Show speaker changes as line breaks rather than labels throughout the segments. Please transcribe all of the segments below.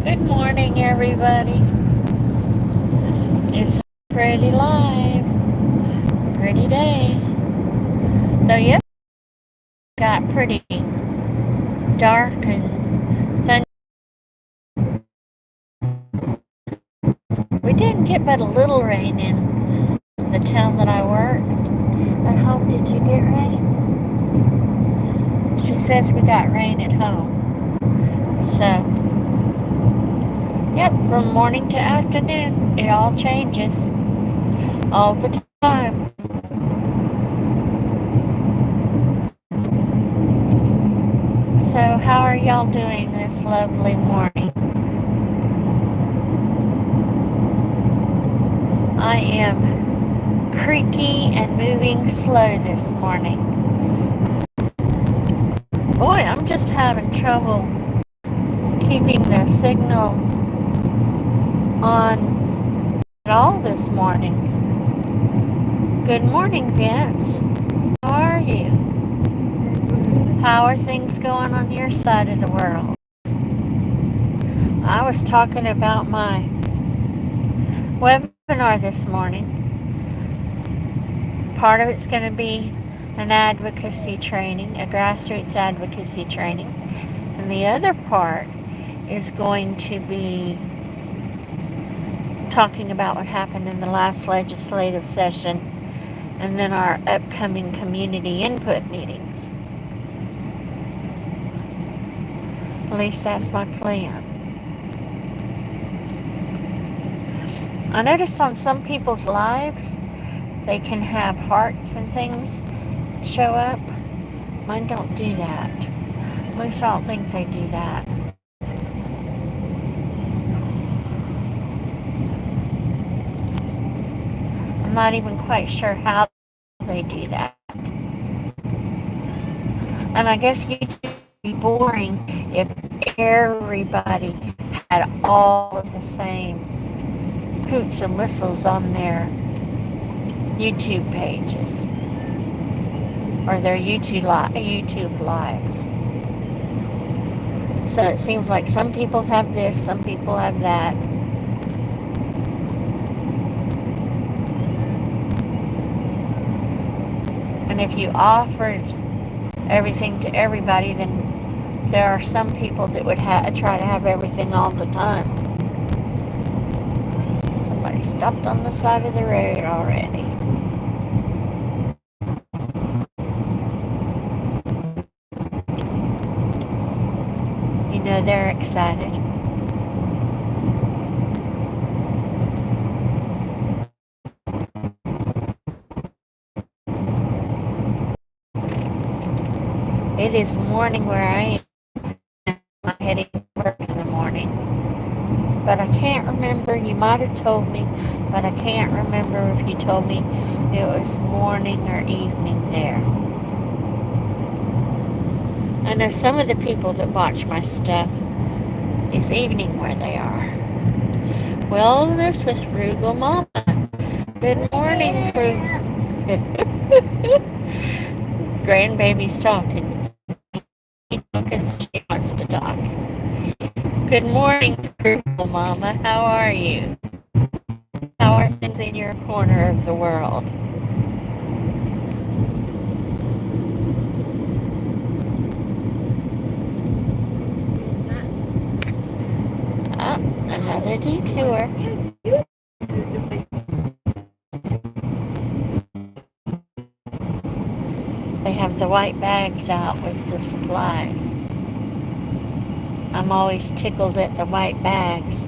Good morning, everybody. It's pretty live, pretty day. Though yesterday got pretty dark and thunder. We didn't get but a little rain in the town that I work. At home, did you get rain? She says we got rain at home. So, yep, from morning to afternoon, it all changes all the time. So, how are y'all doing this lovely morning? I am creaky and moving slow this morning. Boy, I'm just having trouble keeping the signal on at all this morning. Good morning, Vince. How are you? How are things going on your side of the world? I was talking about my webinar this morning. Part of it's going to be an advocacy training, a grassroots advocacy training. And the other part is going to be talking about what happened in the last legislative session and then our upcoming community input meetings. At least that's my plan. I noticed on some people's lives, they can have hearts and things show up. Mine don't do that. At least I don't think they do that. I'm not even quite sure how they do that. And I guess YouTube would be boring if everybody had all of the same hoots and whistles on their YouTube pages or their YouTube lives. So it seems like some people have this, some people have that. And if you offered everything to everybody, then there are some people that would try to have everything all the time. Somebody stopped on the side of the road already. You know they're excited. It is morning where I am. I'm heading to work in the morning. But I can't remember. You might have told me, but I can't remember if you told me it was morning or evening there. I know some of the people that watch my stuff, it's evening where they are. Wellness with Frugal Mama. Good morning, Frugal. Grandbaby's talking. She wants to talk. Good morning, Frugal Mama. How are you? How are things in your corner of the world? Another detour. They have the white bags out with the supplies. I'm always tickled at the white bags.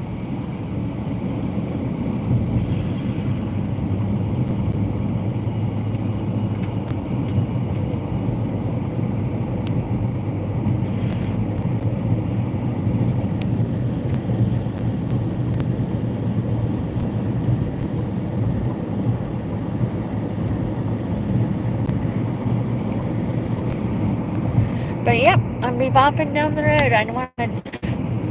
But yep, I'll be bopping down the road. I want to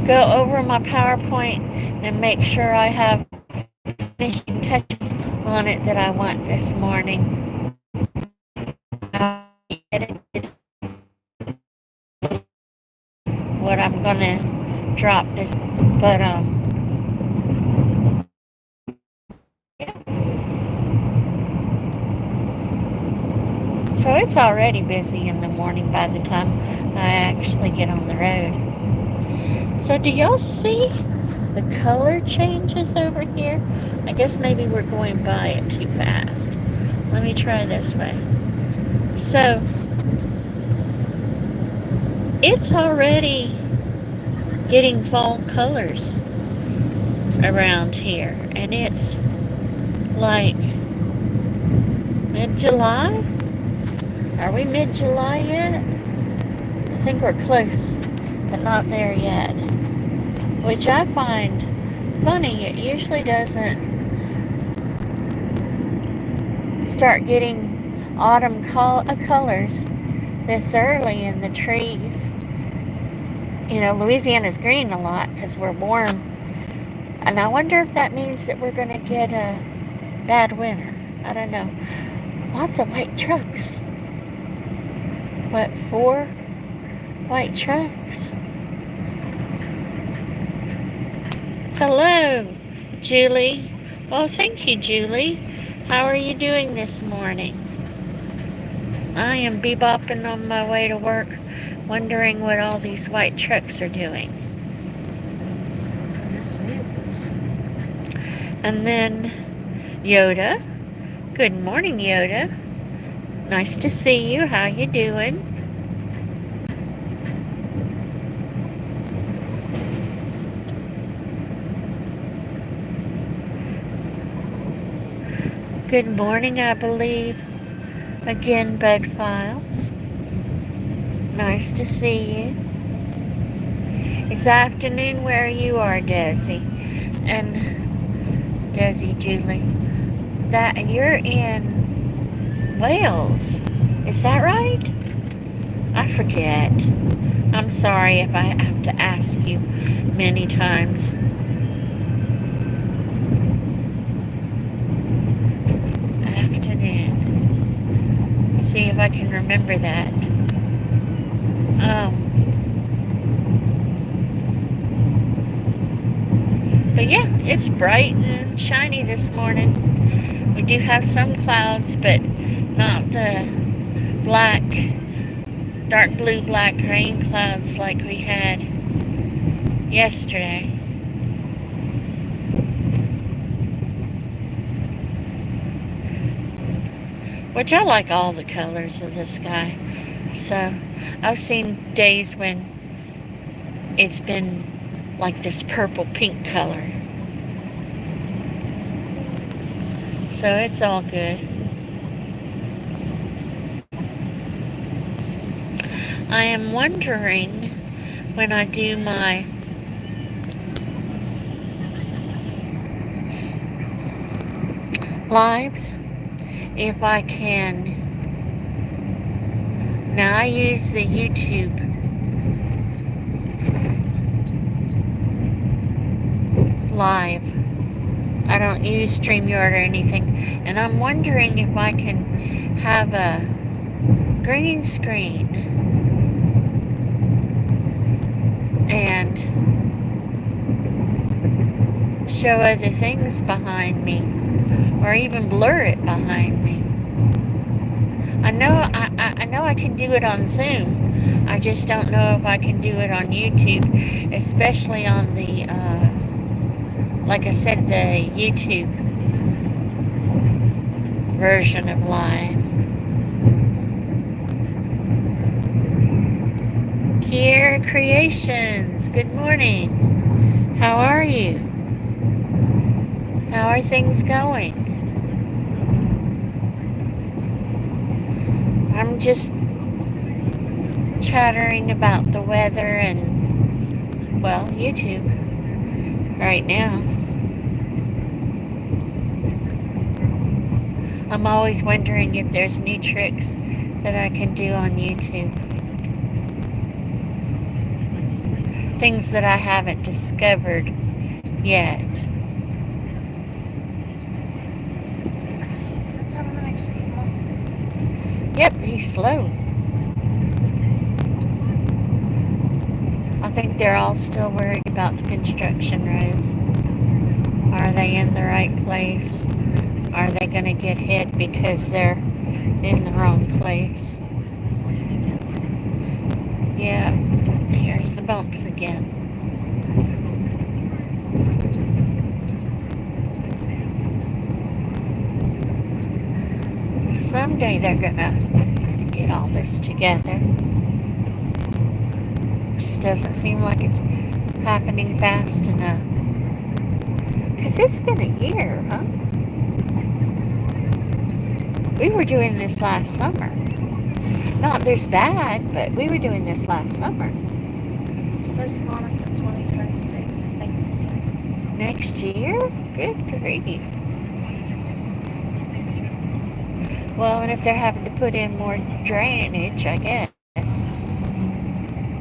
go over my PowerPoint and make sure I have finishing touches on it that I want this morning. What I'm going to dropped this, but yeah. So it's already busy in the morning by the time I actually get on the road. So do y'all see the color changes over here? I guess maybe we're going by it too fast. Let me try this way. So it's already getting fall colors around here, and it's like mid-July. Are we mid-July yet? I think we're close, but not there yet. Which I find funny. It usually doesn't start getting autumn colors this early in the trees. You know, Louisiana's green a lot because we're warm. And I wonder if that means that we're going to get a bad winter. I don't know. Lots of white trucks. What, 4 white trucks? Hello, Julie. Well, thank you, Julie. How are you doing this morning? I am bebopping on my way to work, wondering what all these white trucks are doing. And then Yoda. Good morning, Yoda. Nice to see you. How you doing? Good morning, I believe. Again, Bud Files. Nice to see you. It's afternoon where you are, Desi. And Desi, Julie. That you're in Wales. Is that right? I forget. I'm sorry if I have to ask you many times. Afternoon. See if I can remember that. But yeah, it's bright and shiny this morning. We do have some clouds, but not the black, dark blue, black rain clouds like we had yesterday. Which I like all the colors of the sky. So I've seen days when it's been like this purple pink color. So it's all good. I am wondering when I do my lives if I can. Now I use the YouTube live. I don't use StreamYard or anything. And I'm wondering if I can have a green screen and show other things behind me, or even blur it behind me. I know I can do it on Zoom. I just don't know if I can do it on YouTube, especially on the like I said, the YouTube version of live. Kiera Creations, good morning. How are you? How are things going? I'm just chattering about the weather and, well, YouTube right now. I'm always wondering if there's new tricks that I can do on YouTube. Things that I haven't discovered yet.
Sometime in the next 6 months.
Yep, he's slow. I I think they're all still worried about the construction, Rose. Are they in the right place? Are they going to get hit because they're in the wrong place?
Just looking again.
Yeah, here's the bumps again. Someday they're going to get all this together. Just doesn't seem like it's happening fast enough. Because it's been a year, huh? We were doing this last summer. Not this bad, but we were doing this last summer.
It's supposed to go on until 2026, I think they said.
Next year? Good grief. Well, and if they're having to put in more drainage, I guess.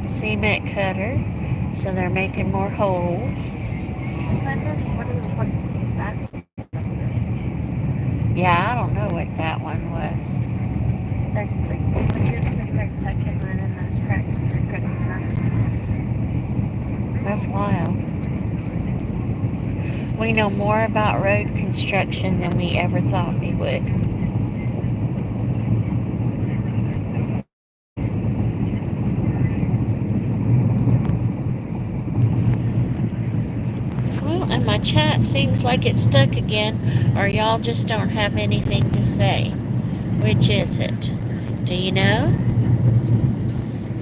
Cement cutter. So they're making more holes.
And then what that's
Yeah, I don't know what that one was.
they're sitting there tucking one in those cracks that they're cutting through.
That's wild. We know more about road construction than we ever thought we would. Well, and my chat seems like it's stuck again, or y'all just don't have anything to say. Which is it? Do you know?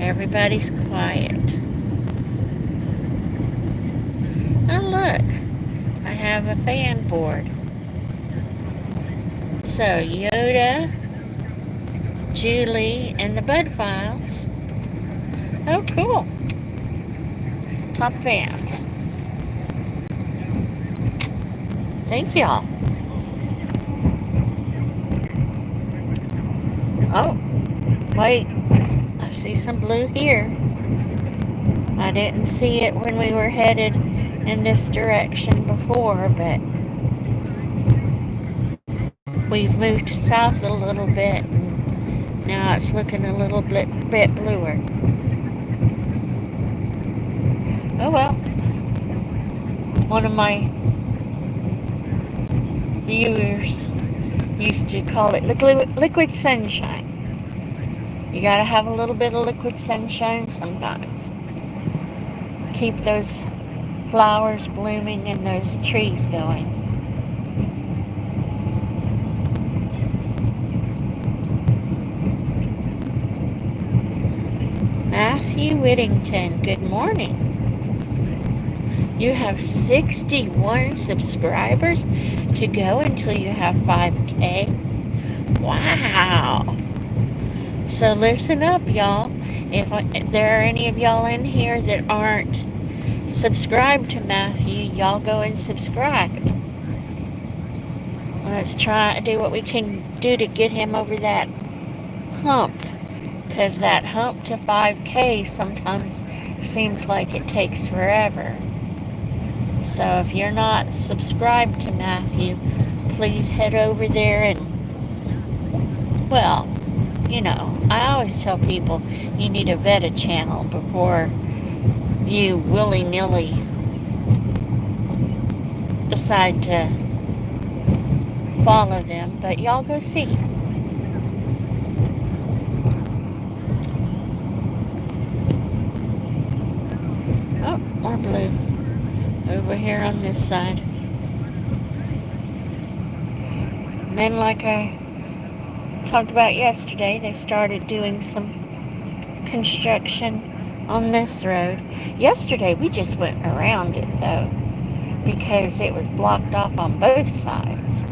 Everybody's quiet. Oh, look. I have a fan board. So, Yoda, Julie, and the Bud Files. Oh, cool. Top fans. Thank y'all. Oh, wait. I see some blue here. I didn't see it when we were headed in this direction before, but we've moved south a little bit and now it's looking a little bit bluer. Oh well. One of my viewers used to call it liquid sunshine. You gotta have a little bit of liquid sunshine sometimes. Keep those flowers blooming and those trees going. Matthew Whittington, good morning. You have 61 subscribers to go until you have 5K. Wow. So listen up, y'all. If there are any of y'all in here that aren't subscribed to Matthew, y'all go and subscribe. Let's try to do what we can do to get him over that hump. Because that hump to 5K sometimes seems like it takes forever. So if you're not subscribed to Matthew, please head over there and, well, you know, I always tell people you need to vet a channel before you willy-nilly decide to follow them, but y'all go see. Oh, more blue over here on this side. And then, like I talked about yesterday, they started doing some construction on this road. Yesterday we just went around it though, because it was blocked off on both sides.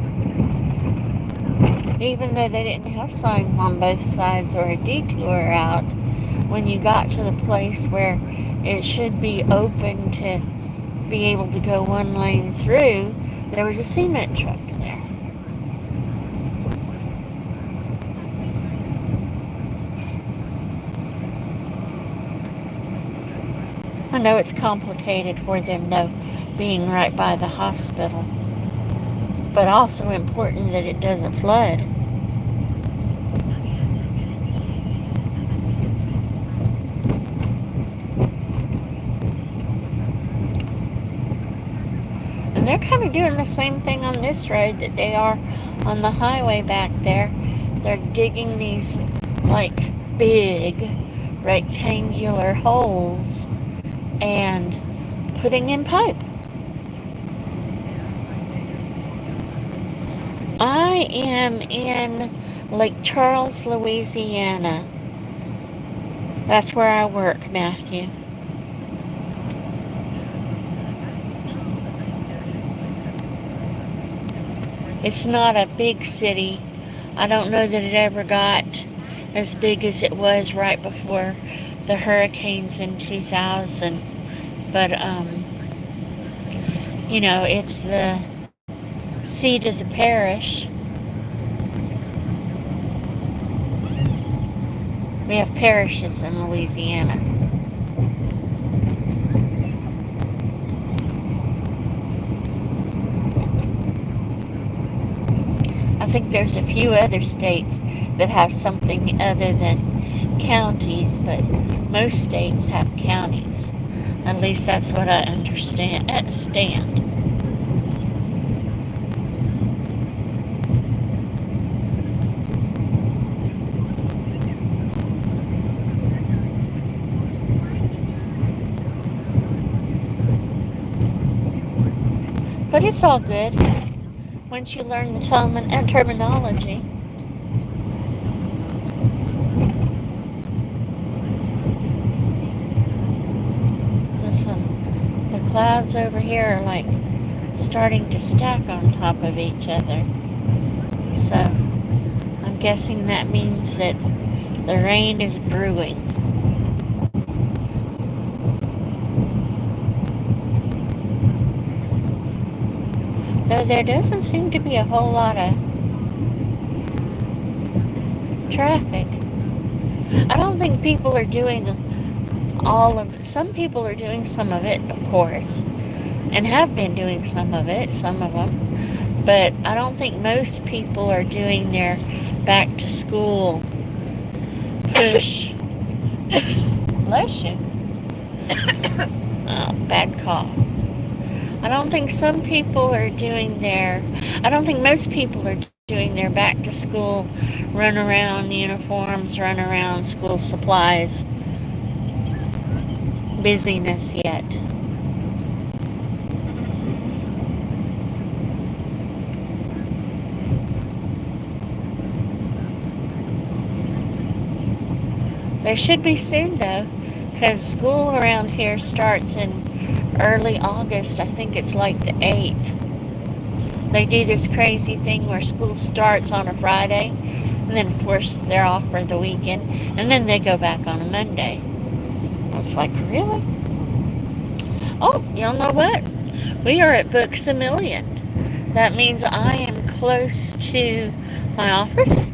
Even though they didn't have signs on both sides or a detour out, when you got to the place where it should be open to be able to go one lane through, there was a cement truck there. I know it's complicated for them though, being right by the hospital, but also important that it doesn't flood. they're kind of doing the same thing on this road that they are on the highway back there. They're digging these like big rectangular holes and putting in pipe. I am in Lake Charles, Louisiana. That's where I work, Matthew. It's not a big city. I don't know that it ever got as big as it was right before the hurricanes in 2000. But, it's the seat of the parish. We have parishes in Louisiana. I think there's a few other states that have something other than counties, but most states have counties. At least that's what I understand. But it's all good once you learn the terminology. So the clouds over here are like starting to stack on top of each other. So I'm guessing that means that the rain is brewing. Though there doesn't seem to be a whole lot of traffic. I don't think people are doing all of it. Some people are doing some of it, of course, and have been doing some of it, some of them. But I don't think most people are doing their back to school push. Bless you. Oh, bad cough. I don't think some people are doing their, I don't think most people are doing their back to school run around uniforms, run around school supplies busyness yet. They should be soon though, because school around here starts in early August. I think it's like the 8th. They do this crazy thing where school starts on a Friday, and then of course they're off for the weekend, and then they go back on a Monday. I was like, really? Oh, y'all know what? We are at Books a Million. That means I am close to my office.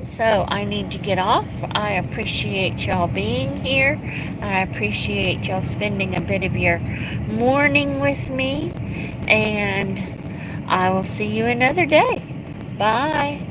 So I need to get off. I appreciate y'all being here. I appreciate y'all spending a bit of your morning with me. And I will see you another day. Bye.